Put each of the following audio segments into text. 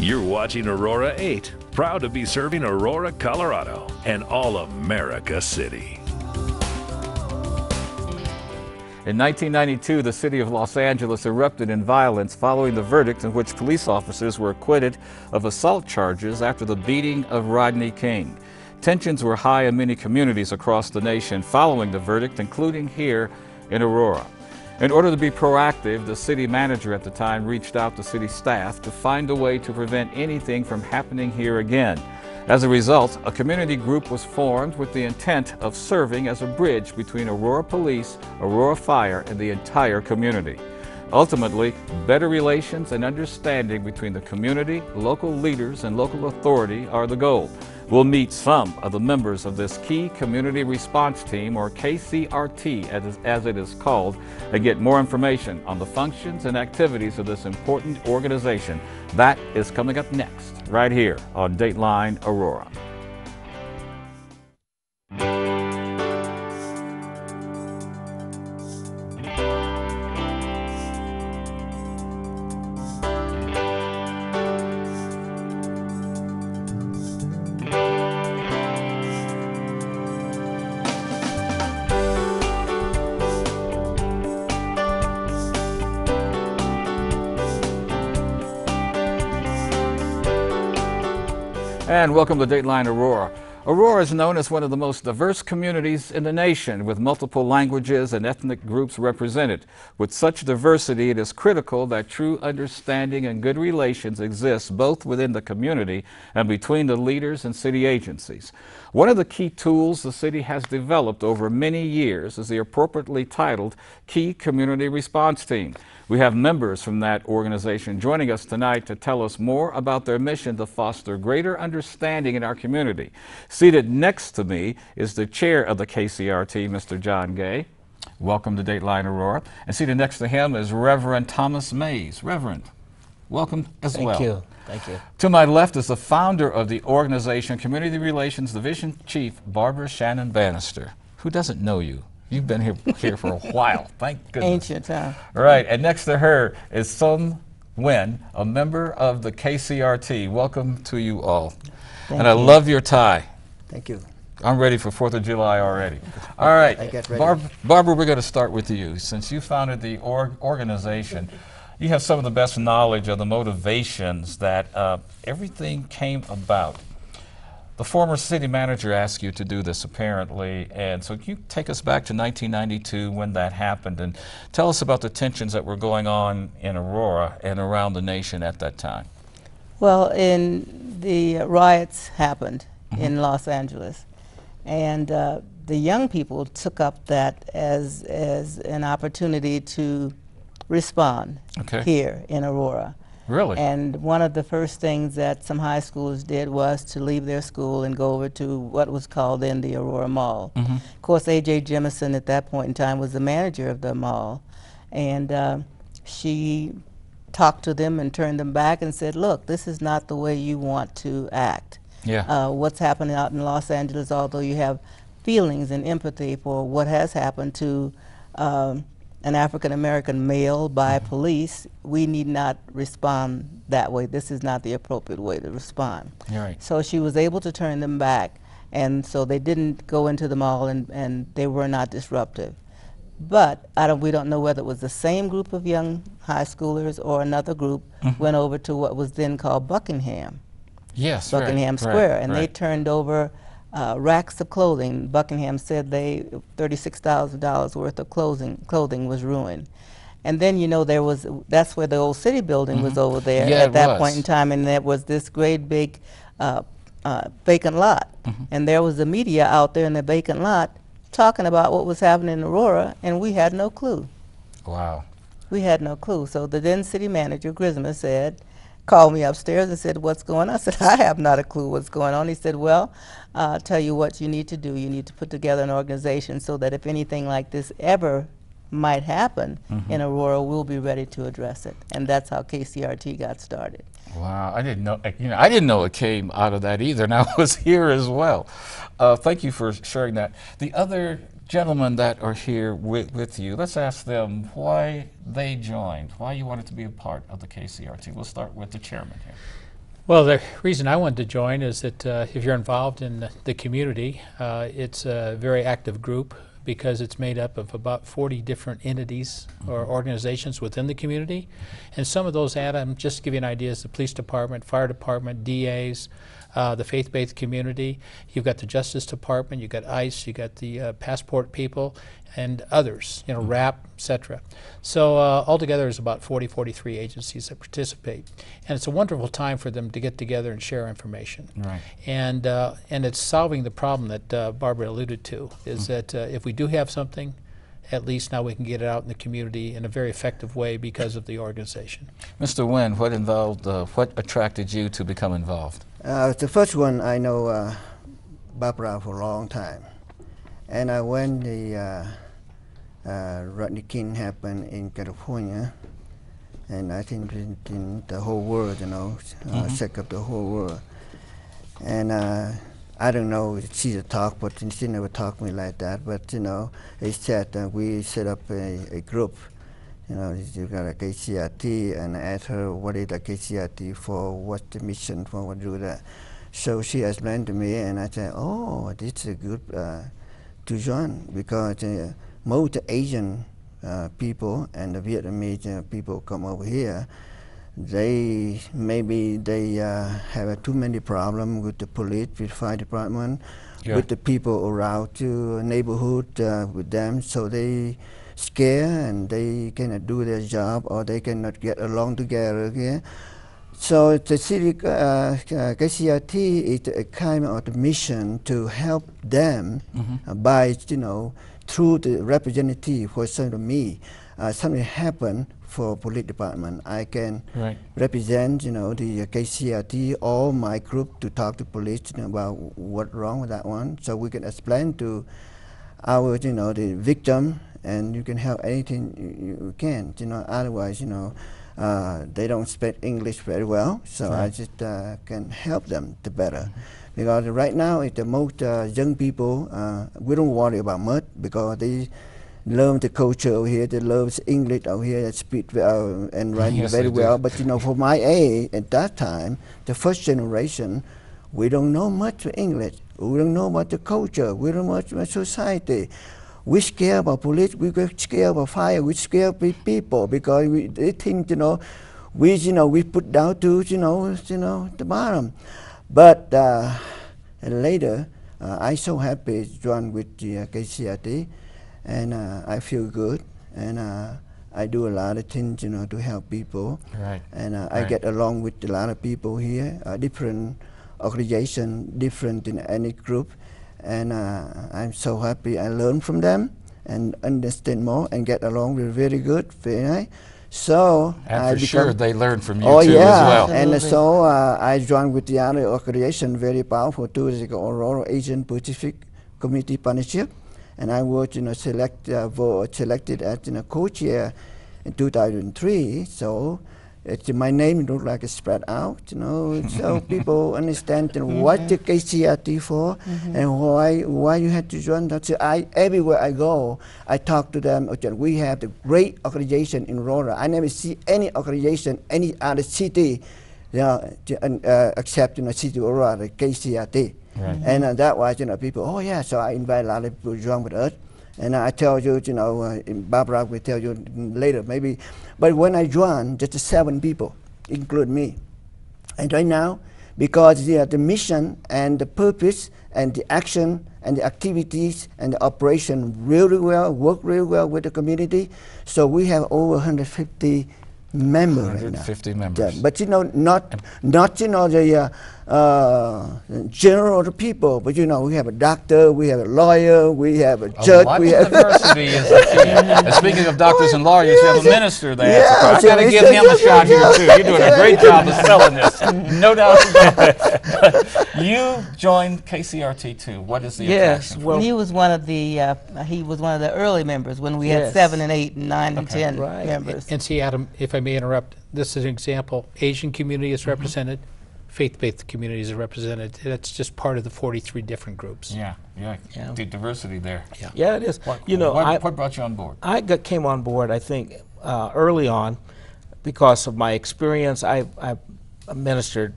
You're watching Aurora 8, proud to be serving Aurora, Colorado, and all-America City. In 1992, the city of Los Angeles erupted in violence following the verdict in which police officers were acquitted of assault charges after the beating of Rodney King. Tensions were high in many communities across the nation following the verdict, including here in Aurora. In order to be proactive, the city manager at the time reached out to city staff to find a way to prevent anything from happening here again. As a result, a community group was formed with the intent of serving as a bridge between Aurora Police, Aurora Fire, and the entire community. Ultimately, better relations and understanding between the community, local leaders, and local authority are the goal. We'll meet some of the members of this key community response team, or KCRT as it is called, and get more information on the functions and activities of this important organization. That is coming up next, right here on Dateline Aurora. And welcome to Dateline Aurora. Aurora is known as one of the most diverse communities in the nation, with multiple languages and ethnic groups represented. With such diversity, it is critical that true understanding and good relations exist both within the community and between the leaders and city agencies. One of the key tools the city has developed over many years is the appropriately titled Key Community Response Team. We have members from that organization joining us tonight to tell us more about their mission to foster greater understanding in our community. Seated next to me is the chair of the KCRT, Mr. John Gay. Welcome to Dateline Aurora. And seated next to him is Reverend Thomas Mays. Reverend, welcome as well. Thank you. Thank you. To my left is the founder of the organization, Community Relations Division Chief Barbara Shannon Bannister. Who doesn't know you? You've been here for a while. Thank goodness. Ancient time. Right, and next to her is Sung Nguyen, a member of the KCRT. Welcome to you all. Thank and I you. love your tie. Thank you. I'm ready for 4th of July already. All right, I get ready. Barbara, we're going to start with you. Since you founded the organization, you have some of the best knowledge of the motivations that everything came about. The former city manager asked you to do this, apparently, and so can you take us back to 1992 when that happened and tell us about the tensions that were going on in Aurora and around the nation at that time? Well, the riots happened in Los Angeles, and the young people took up that as an opportunity to respond here in Aurora. Really? And one of the first things that some high schoolers did was to leave their school and go over to what was called then the Aurora Mall. Of course, A.J. Jemison at that point in time was the manager of the mall, and she talked to them and turned them back and said, look, this is not the way you want to act. Yeah. What's happening out in Los Angeles, although you have feelings and empathy for what has happened to an African-American male by police, we need not respond that way. This is not the appropriate way to respond. You're right. So she was able to turn them back, and so they didn't go into the mall, and they were not disruptive. But we don't know whether it was the same group of young high schoolers or another group went over to what was then called Buckingham. Yes, Buckingham Square, and they turned over racks of clothing. Buckingham said $36,000 worth of clothing was ruined. And then, you know, that's where the old city building was over there at that point in time, and there was this great big vacant lot. And there was the media out there in the vacant lot talking about what was happening in Aurora, and we had no clue. Wow. We had no clue. So the then city manager, Grisma, called me upstairs and said, what's going on? I said, I have not a clue what's going on. He said, well, I'll tell you what you need to do. You need to put together an organization so that if anything like this ever might happen in Aurora, we'll be ready to address it. And that's how KCRT got started. Wow, I didn't know. I didn't know it came out of that either, and I was here as well. Thank you for sharing that. The other gentlemen that are here with you, let's ask them why they joined, why you wanted to be a part of the KCRT. We'll start with the chairman here. Well, the reason I wanted to join is that if you're involved in the community, it's a very active group because it's made up of about 40 different entities or organizations within the community. And some of those just to give you an idea, is the police department, fire department, DAs, the faith-based community. You've got the Justice Department, you've got ICE, you've got the passport people, and others, you know, RAP, etc. So altogether there's about 43 agencies that participate. And it's a wonderful time for them to get together and share information. Right. And it's solving the problem that Barbara alluded to, is that if we do have something, at least now we can get it out in the community in a very effective way because of the organization. Mr. Nguyen, what attracted you to become involved? The first one, I know Barbara for a long time. And when the Rodney King happened in California, and I think in the whole world, you know, shook up the whole world. And I don't know if she's talk, but she never talked to me like that. But, you know, he said we set up a group. You know, you got a KCRT, and I asked her what is the KCRT for, what's the mission for, what do that. So she explained to me, and I said, oh, this is good to join, because most Asian people and the Vietnamese people come over here. Maybe they have too many problems with the police, with fire department, with the people around the neighborhood with them, so they scared and they cannot do their job, or they cannot get along together here. So the city KCRT is a kind of the mission to help them by, you know, through the representative. For example, me, something happened for police department, I can represent, you know, the KCRT or my group to talk to police, you know, about what's wrong with that one, so we can explain to our, you know, the victim, and you can help anything you can, you know. Otherwise, you know, they don't speak English very well, so I just can help them the better. Because right now, the most young people, we don't worry about much, because they learn the culture over here, they learn English over here, they speak and write very well. But, you know, for my age, at that time, the first generation, we don't know much English. We don't know about the culture. We don't know much about society. We scared about police. We scared about fire. We scared about people, because they think, you know, we put down to, you know, the bottom. But later, I so happy to join with the KCRT, and I feel good, and I do a lot of things, you know, to help people. And I get along with a lot of people here, different organization, different in any group, and I'm so happy I learn from them and understand more and get along with very good, very nice. So I'm sure they learn from you too as well. Absolutely. And so I joined with the other organization, very powerful too, is the Aurora Asian Pacific Community Partnership, and I was, you know, selected as, you know, co-chair in 2003. So my name looked like it's spread out, you know, so people understand, you know, what the KCRT for, and why you had to join that. So everywhere I go, I talk to them. We have the great organization in Aurora. I never see any organization, any other city, you know, except, you know, city of Aurora, the KCRT. And that was, you know, people, oh yeah, so I invite a lot of people to join with us. And I tell you, you know, Barbara will tell you later, maybe. But when I joined, just 7 people, include me. And right now, because the mission and the purpose and the action and the activities and the operation really well, work really well with the community, so we have over 150 members. 150 members. Yeah, but, you know, not you know, the general people, but, you know, we have a doctor, we have a lawyer, we have a judge. We have diversity is a key. And speaking of doctors and lawyers, you have a minister there. I got to give him a shot here too. You're doing a great job of selling this, no doubt about it. You joined KCRT too. What is the attraction? Well, he was one of the early members when we had 7 and 8 and 9 and 10 members. And see, Adam, if I may interrupt, this is an example. Asian community is represented, faith-based communities are represented. That's just part of the 43 different groups. Yeah. The diversity there. Yeah, it is. You know, what brought you on board? I came on board, I think, early on because of my experience. I ministered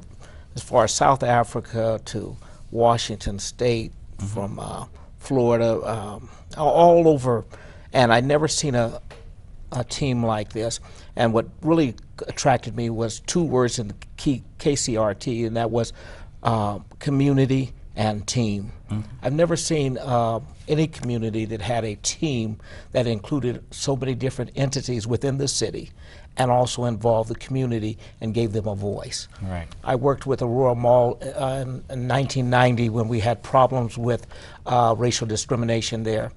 as far as South Africa to Washington State, from Florida, all over, and I'd never seen a team like this. And what really attracted me was two words in the KCRT, and that was community and team. I've never seen any community that had a team that included so many different entities within the city and also involved the community and gave them a voice. Right. I worked with Aurora Mall in 1990 when we had problems with racial discrimination there.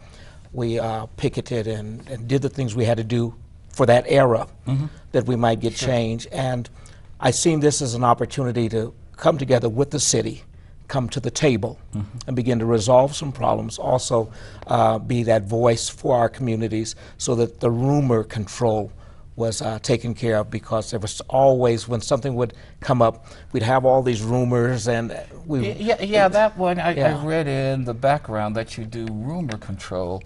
We picketed and did the things we had to do for that era that we might get change. And I seen this as an opportunity to come together with the city, come to the table and begin to resolve some problems, also be that voice for our communities so that the rumor control was taken care of, because there was always, when something would come up, we'd have all these rumors and we... Yeah, that one, I read in the background that you do rumor control.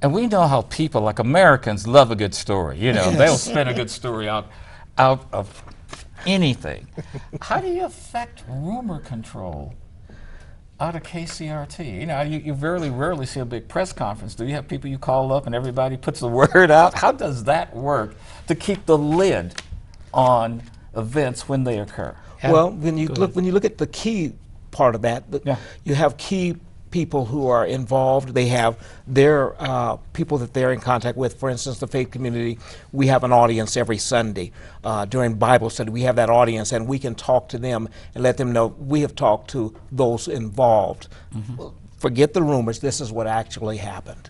And we know how people, like Americans, love a good story. You know, they'll spin a good story out of anything. How do you affect rumor control out of KCRT? You know, you very rarely see a big press conference. Do you have people you call up and everybody puts the word out? How does that work to keep the lid on events when they occur? Well, when you look at the key part of that, you have key people who are involved. They have their people that they're in contact with. For instance, the faith community, we have an audience every Sunday. During Bible study, we have that audience, and we can talk to them and let them know we have talked to those involved. Forget the rumors. This is what actually happened.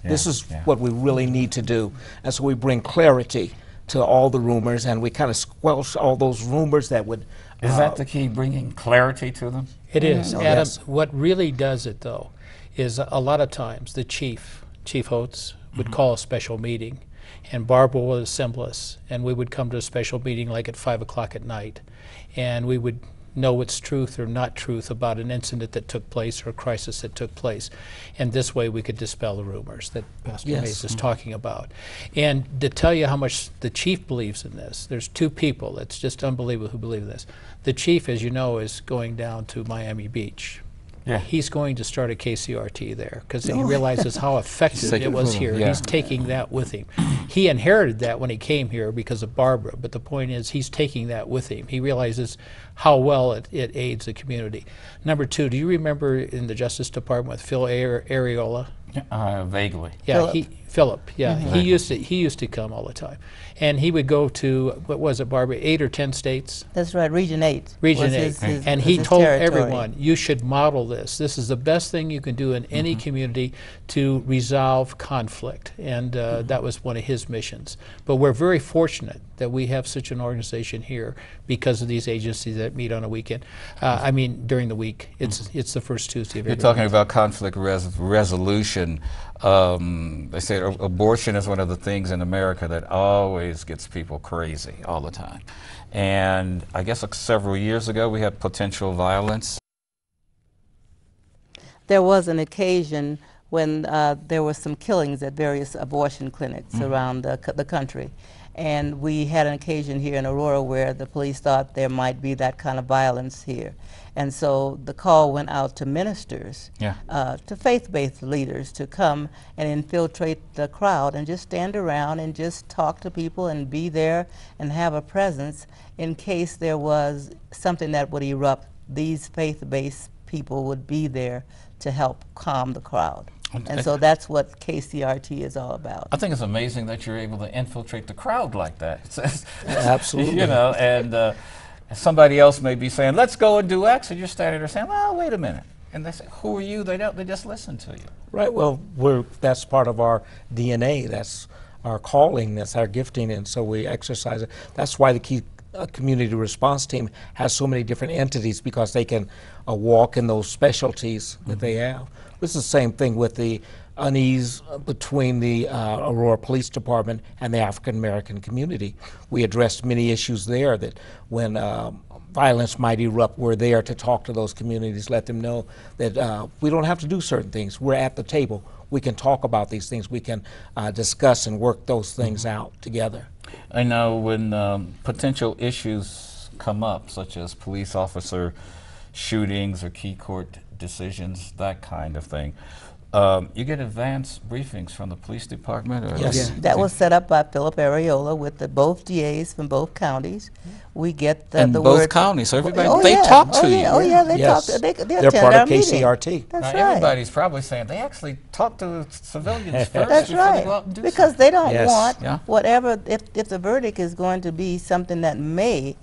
This is what we really need to do. And so we bring clarity to all the rumors, and we kind of squelch all those rumors that would... Is that the key, bringing clarity to them? It is. Adam, what really does it, though, is a lot of times the Chief Holtz, would call a special meeting, and Barbara would assemble us, and we would come to a special meeting like at 5 o'clock at night, and we would know what's truth or not truth about an incident that took place or a crisis that took place. And this way we could dispel the rumors that Pastor Mays is talking about. And to tell you how much the Chief believes in this, there's two people, it's just unbelievable, who believe in this. The Chief, as you know, is going down to Miami Beach. He's going to start a KCRT there because he realizes how effective it was here. He's taking that with him. He inherited that when he came here because of Barbara, but the point is he's taking that with him. He realizes how well it aids the community. Number two, do you remember in the Justice Department with Phil Areola? Vaguely. Yeah, Philip. Yeah, he used to come all the time, and he would go to, what was it, Barbara, 8 or 10 states? That's right, Region 8. Region 8, and he told everyone, you should model this. This is the best thing you can do in any community to resolve conflict, and that was one of his missions. But we're very fortunate that we have such an organization here because of these agencies that meet on a weekend. I mean, during the week. It's the first Tuesday of every month. You're talking about conflict resolution. They say abortion is one of the things in America that always gets people crazy all the time. And I guess several years ago we had potential violence. There was an occasion when there were some killings at various abortion clinics around the country. And we had an occasion here in Aurora where the police thought there might be that kind of violence here. And so the call went out to ministers, to faith-based leaders, to come and infiltrate the crowd and just stand around and just talk to people and be there and have a presence in case there was something that would erupt. These faith-based people would be there to help calm the crowd. And so that's what KCRT is all about. I think it's amazing that you're able to infiltrate the crowd like that. Absolutely. You know, and somebody else may be saying, let's go and do X, and you're standing there saying, well, wait a minute. And they say, who are you? They don't, they just listen to you. Right, well, that's part of our DNA. That's our calling, that's our gifting, and so we exercise it. That's why the community response team has so many different entities, because they can walk in those specialties that they have. This is the same thing with the unease between the Aurora Police Department and the African American community. We addressed many issues there that when violence might erupt, we're there to talk to those communities, let them know that we don't have to do certain things. We're at the table. We can talk about these things. We can discuss and work those things out together. I know when potential issues come up, such as police officer shootings or key court decisions, that kind of thing, you get advanced briefings from the police department? Or Yes. That was set up by Philip Areola with both DAs from both counties. We get the both word. counties, so everybody, Oh, they yeah. talk to Oh, you. yeah. Oh, yeah, they Yes. talk. They They're attend part our of meeting. KCRT. That's Now, right. everybody's probably saying they actually talk to civilians first That's before they go out right. and do Because they don't Yes. want Yeah. whatever, if the verdict is going to be something that may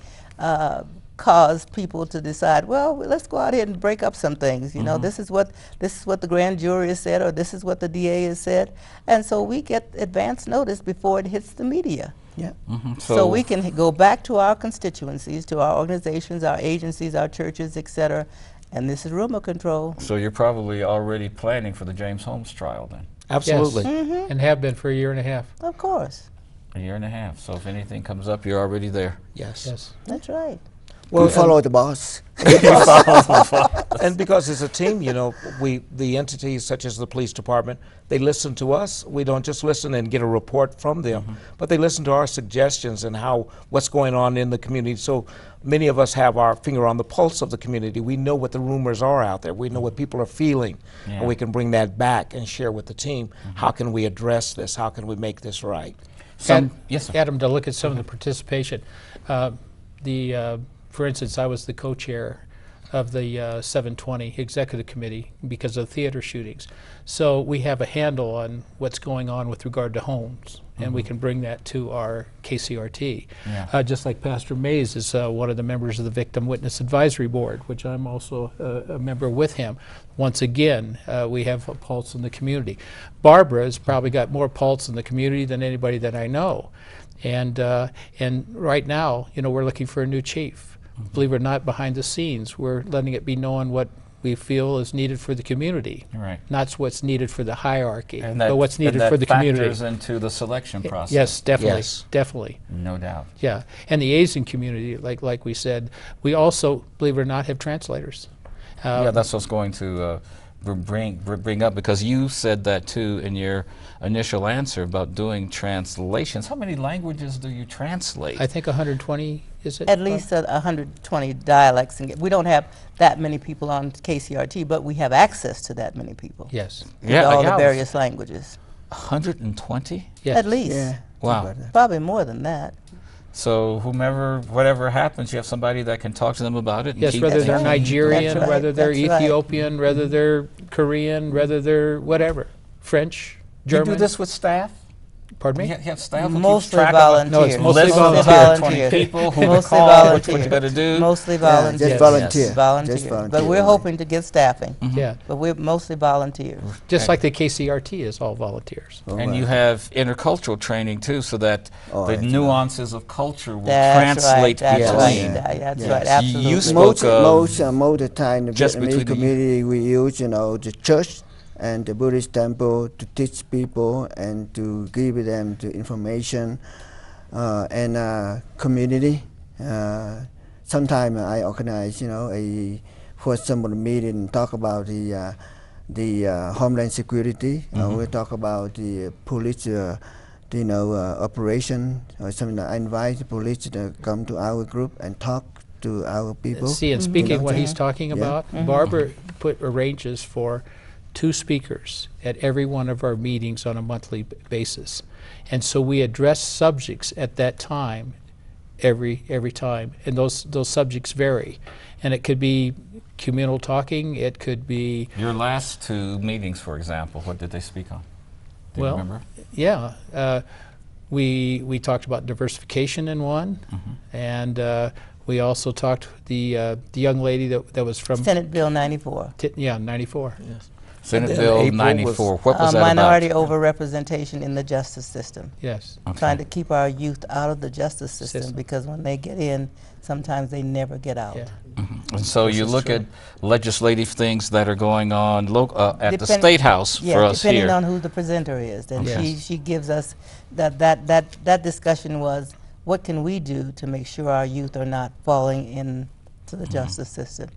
cause people to decide, well, let's go out here and break up some things. You know, this is what the grand jury has said, or this is what the DA has said, and so we get advance notice before it hits the media. Yeah. So we can go back to our constituencies, to our organizations, our agencies, our churches, etc. And this is rumor control. So you're probably already planning for the James Holmes trial then? Absolutely. Yes. And have been for a year and a half. Of course. A year and a half. So if anything comes up, you're already there. Yes. Yes. That's right. We follow the boss. And because it's a team, you know, the entities such as the police department, they listen to us. We don't just listen and get a report from them, but they listen to our suggestions and what's going on in the community. So many of us have our finger on the pulse of the community. We know what the rumors are out there. We know what people are feeling, and we can bring that back and share with the team. How can we address this? How can we make this right? Yes, sir. Adam, to look at some of the participation, for instance, I was the co-chair of the 720 Executive Committee because of theater shootings. So we have a handle on what's going on with regard to homes, and we can bring that to our KCRT. Yeah. Just like Pastor Mays is one of the members of the Victim Witness Advisory Board, which I'm also a member with him. Once again, we have a pulse in the community. Barbara has probably got more pulse in the community than anybody that I know. And right now, you know, we're looking for a new chief. Believe it or not, behind the scenes, we're letting it be known what we feel is needed for the community. Right. Not what's needed for the hierarchy, And but what's needed for the community. factors into the selection process. Yes, definitely, Yes. definitely. No doubt. Yeah, and the Asian community, like we said, we also, believe it or not, have translators. Yeah, that's what's going to bring up, because you said that too in your initial answer about doing translations. How many languages do you translate? I think 120, is it? At least 120 dialects. And we don't have that many people on KCRT, but we have access to that many people. Yes. With all the various languages. 120? Yes. At least. Yeah. Wow. Probably more than that. So whatever happens, you have somebody that can talk to them about it. And Yes, keep whether things they're moving. Nigerian, That's right. whether they're That's right. Ethiopian, whether they're Korean, whether they're whatever, French, You German. do this with staff? Pardon You me? have staff who keeps Mostly track volunteers. No, it's mostly list of volunteer. 120 people who to Mostly call, which volunteer. one you got to do. Mostly Yeah, volunteers. just volunteer. Volunteer. Just volunteer. But we're hoping to get staffing. Yeah, But we're mostly volunteers. just like the KCRT is all volunteers. And you have intercultural training too, so that Oh, the that's nuances of culture will That's translate right. That's right. between. That's Yes. right. Absolutely. You spoke Most of the time, the just Vietnamese between the- community, we use, you know, the church and the Buddhist temple to teach people and to give them the information and community. Sometimes I organize, you know, for some of the meeting, talk about the homeland security. We talk about the police, operation or something. I invite the police to come to our group and talk to our people. See, and speaking know, what to- he's talking about, Barbara arranges for 2 speakers at every one of our meetings on a monthly basis. And so we address subjects at that time, every time, and those subjects vary. And it could be communal talking, it could be, Your last 2 meetings, for example, what did they speak on? Do you remember? yeah, we talked about diversification in one, and we also talked the young lady that was from Senate Bill 94. 94. Yes. Senate then Bill April 94. What was that Minority about? overrepresentation in the justice system. Yes. Okay. Trying to keep our youth out of the justice system, System. because when they get in, sometimes they never get out. Yeah. And so you look at legislative things that are going on at the Depend- State House Yeah, for us depending here. on who the presenter is. And Okay. she gives us that discussion was, what can we do to make sure our youth are not falling into the justice system?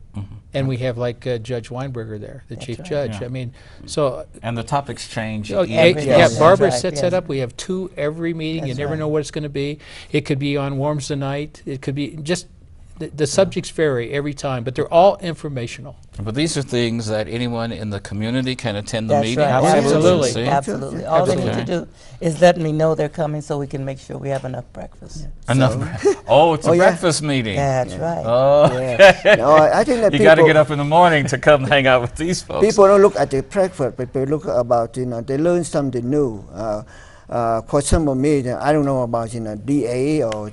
And we have like Judge Weinberger there, the chief right. judge. Yeah. I mean, so And the topics change. oh, each yeah, Every day. day. yeah, That's Barbara right, sets yes. it up. We have 2 every meeting. You That's never right. know what it's going to be. It could be on Warms the Night. It could be just The subjects vary every time, but they're all informational. But these are things that anyone in the community can attend the That's meeting. right. Absolutely. See? Absolutely. All they need to Absolutely. do is let me know they're coming so we can make sure we have enough breakfast. Enough. Oh, it's a Oh, yeah. breakfast meeting. That's right. Oh, No, I think that you got to people- get up in the morning to come hang out with these folks. People don't look at the breakfast, but they look about, they learn something new. For some of me, I don't know about, DA or,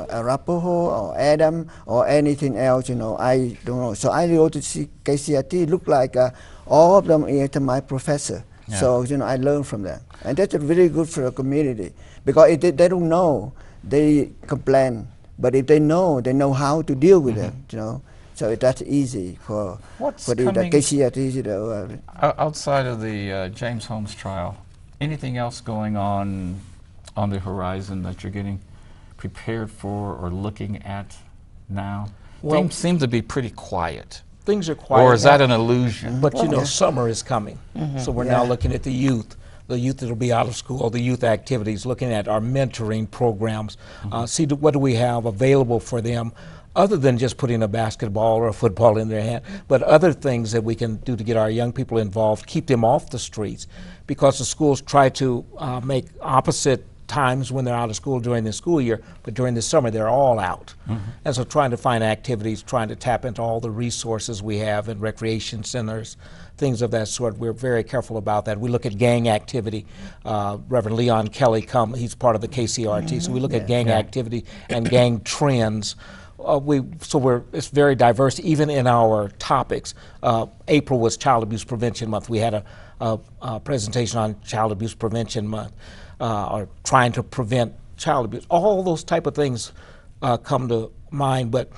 Arapaho or Adam or anything else, I don't know. So I go to see KCRT, look like all of them are my professor. Yeah. So, I learn from them. And that's very good for the community. Because if they don't know, they complain. But if they know how to deal with it, So that's easy for the coming- KCRT, Outside of the James Holmes trial, anything else going on the horizon that you're getting prepared for or looking at now? Well- Things seem to be pretty quiet. Things are quiet. Or is now. that an illusion? But summer is coming. So we're now looking at the youth that will be out of school, the youth activities, looking at our mentoring programs, see what do we have available for them other than just putting a basketball or a football in their hand, but other things that we can do to get our young people involved, keep them off the streets, because the schools try to make opposite times when they're out of school during the school year, but during the summer they're all out. And so trying to find activities, trying to tap into all the resources we have in recreation centers, things of that sort. We're very careful about that. We look at gang activity. Reverend Leon Kelly, he's part of the KCRT, so we look at gang activity and gang trends. It's very diverse, even in our topics. April was Child Abuse Prevention Month. We had a presentation on Child Abuse Prevention Month, or trying to prevent child abuse. All those type of things come to mind, but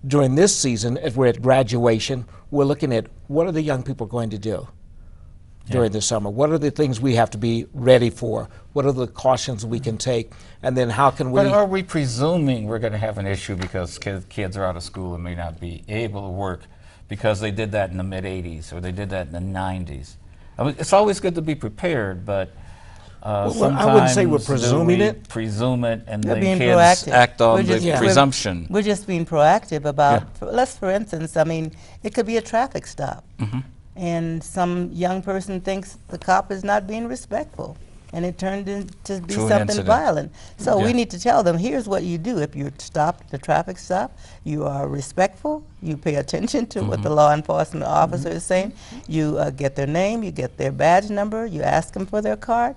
during this season, as we're at graduation, we're looking at what are the young people going to do during the summer? What are the things we have to be ready for? What are the cautions we can take? And then how can we... But are we presuming we're going to have an issue because kids are out of school and may not be able to work because they did that in the mid-'80s or they did that in the '90s? I mean, it's always good to be prepared, but sometimes I wouldn't say we're presuming we it. Presume it, and We're then being kids proactive. act on We're the just- presumption. We're just being proactive about, for instance, I mean, it could be a traffic stop. And some young person thinks the cop is not being respectful. And it turned into be To an something incident. violent. So Yeah. we need to tell them, here's what you do. If you're stopped, the traffic stop, you are respectful, you pay attention to what the law enforcement officer is saying, you get their name, you get their badge number, you ask them for their card.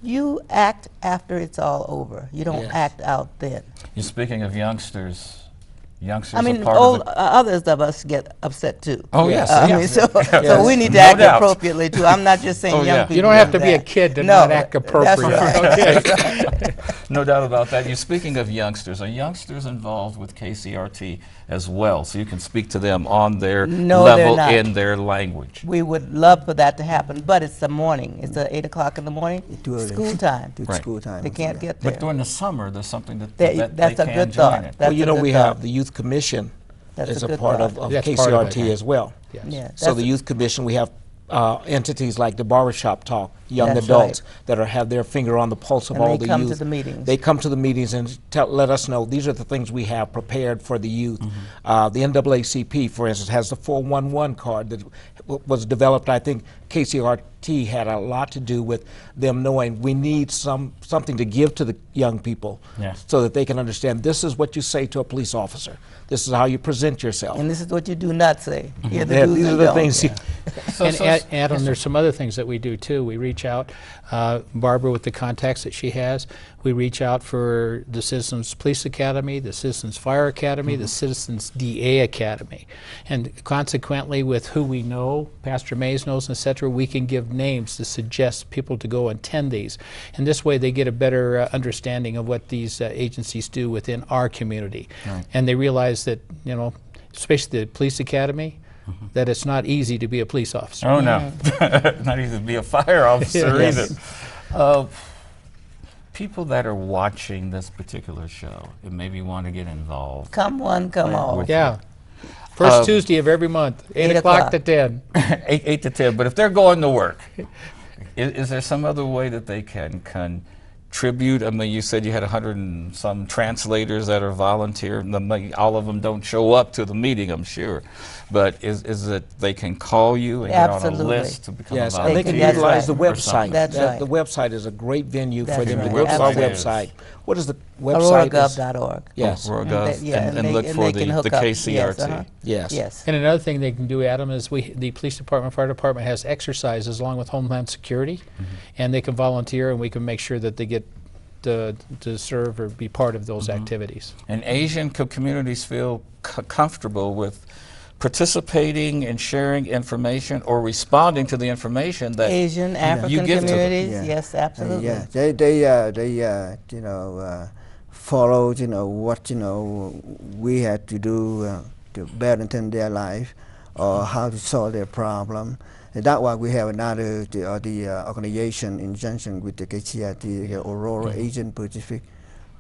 You act after it's all over. You don't act out then. You're speaking of youngsters. Youngsters I mean, are part of the... others of us get upset too. Oh, yes. I yes. mean, so Yes. we need to No act doubt. appropriately too. I'm not just saying Oh, young yeah. people. You don't have to do be a that. kid to No, not act appropriate. That's right. No doubt about that. You're speaking of youngsters. Are youngsters involved with KCRT as well? So you can speak to them on their No, they're level not. in their language. We would love for that to happen, but it's the morning. It's 8 o'clock in the morning. Too early. School time. to Right. school time. They can't get there. But during the summer, there's something that That's they a can good join thought. it. That's Well, a good we thought. have the Youth Commission That's as a a good part thought. of That's part of KCRT it. as well. Yes. Yeah, So that's the a- Youth Commission, we have entities like the Barbershop Talk, young That's adults that have their finger on the pulse of And all they the come to youth. the meetings. They come to the meetings and let us know these are the things we have prepared for the youth. The NAACP, for instance, has the 411 card that was developed. I think KCRT had a lot to do with them knowing we need something to give to the young people Yes. so that they can understand this is what you say to a police officer. This is how you present yourself. And this is what you do not say. Here the Yeah, do's these are and the don'ts. things. And Adam, there's some other things that we do too. We reach out, Barbara with the contacts that she has, we reach out for the Citizens Police Academy, the Citizens Fire Academy, the Citizens DA Academy. And consequently, with who we know, Pastor Mays knows, et cetera, we can give names to suggest people to go attend these. And this way they get a better understanding of what these agencies do within our community. Right. And they realize that, you know, especially the police academy, that it's not easy to be a police officer. Oh, no. Not easy to be a fire officer Yes. either. People that are watching this particular show and maybe want to get involved. Come one, come all. Yeah. First Tuesday of every month, 8 o'clock to 10. 8 to 10, but if they're going to work, is there some other way that they can tribute? I mean, you said you had 100 and some translators that are volunteer. All of them don't show up to the meeting, I'm sure. But is it they can call you and get on a list to become a volunteer? And they can utilize the website. That's right. The website is a great venue for them to right. go to our Absolutely. website. What is the website? AuroraGov.org. Yes. AuroraGov, and look for the KCRT. Yes. And another thing they can do, Adam, is the police department, fire department has exercises along with Homeland Security, and they can volunteer, and we can make sure that they get to serve or be part of those activities. And Asian communities feel comfortable with participating and sharing information or responding to the information that Asian, African you give communities, to them. yes, absolutely. Yeah, they follow what we had to do to better their life or how to solve their problem. And that's why we have another the organization in junction with the KCRT, the Aurora Asian Pacific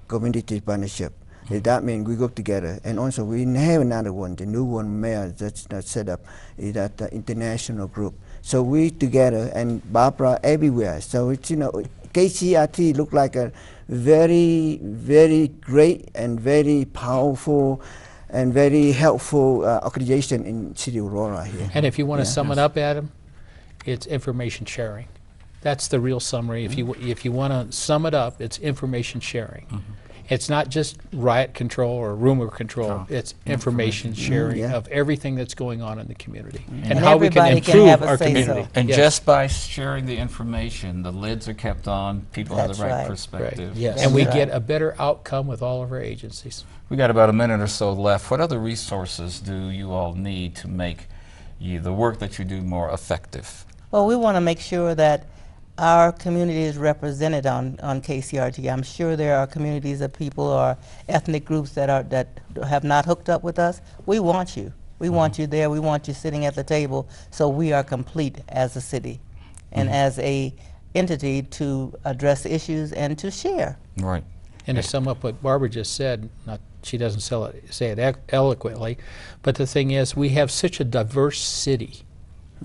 Community Partnership. That means we go together, and also we have another one, the new one mayor that's set up, is that international group. So we together, and Barbara everywhere. So it's KCRT look like a very, very great and very powerful and very helpful organization in City of Aurora here. And if you want to sum it up, Adam, it's information sharing. That's the real summary. If you want to sum it up, it's information sharing. It's not just riot control or rumor control. It's information sharing of everything that's going on in the community and how we can improve our community. And just by sharing the information, the lids are kept on, people have the right perspective. Right. Yes. And we get a better outcome with all of our agencies. We got about a minute or so left. What other resources do you all need to make the work that you do more effective? Well, we want to make sure that our community is represented on KCRT. I'm sure there are communities of people or ethnic groups that have not hooked up with us. We want you. We want you there. We want you sitting at the table, so we are complete as a city and as a entity to address issues and to share. Right. And to sum up what Barbara just said, she doesn't say it eloquently, but the thing is, we have such a diverse city.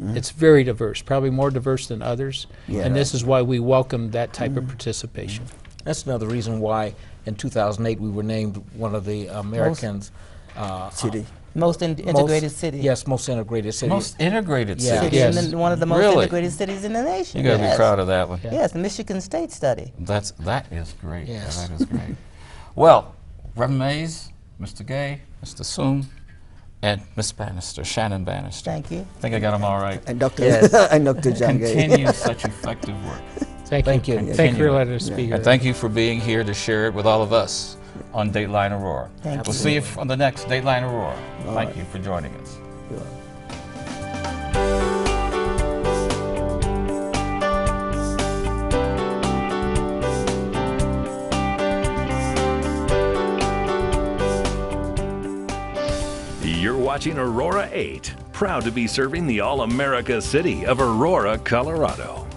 It's very diverse, probably more diverse than others, and this is why we welcome that type of participation. That's another reason why in 2008 we were named one of the Americans' Most integrated city. Yes, most integrated city. Most integrated city. Yes. And one of the most integrated cities in the nation. You got to be proud of that one. Yes, the Michigan State study. That is great. Yes. That is great. Well, Reverend Mays, Mr. Gay, Mr. Soom, and Miss Bannister, Shannon Bannister. Thank you. I think I got them all right. And Dr. and Dr. John Gay. Continue such effective work. Thank you. Thank you for letting us speak here. And thank you for being here to share it with all of us on Dateline Aurora. We'll see you on the next Dateline Aurora. Thank you for joining us. You're watching Aurora 8, proud to be serving the All-America city of Aurora, Colorado.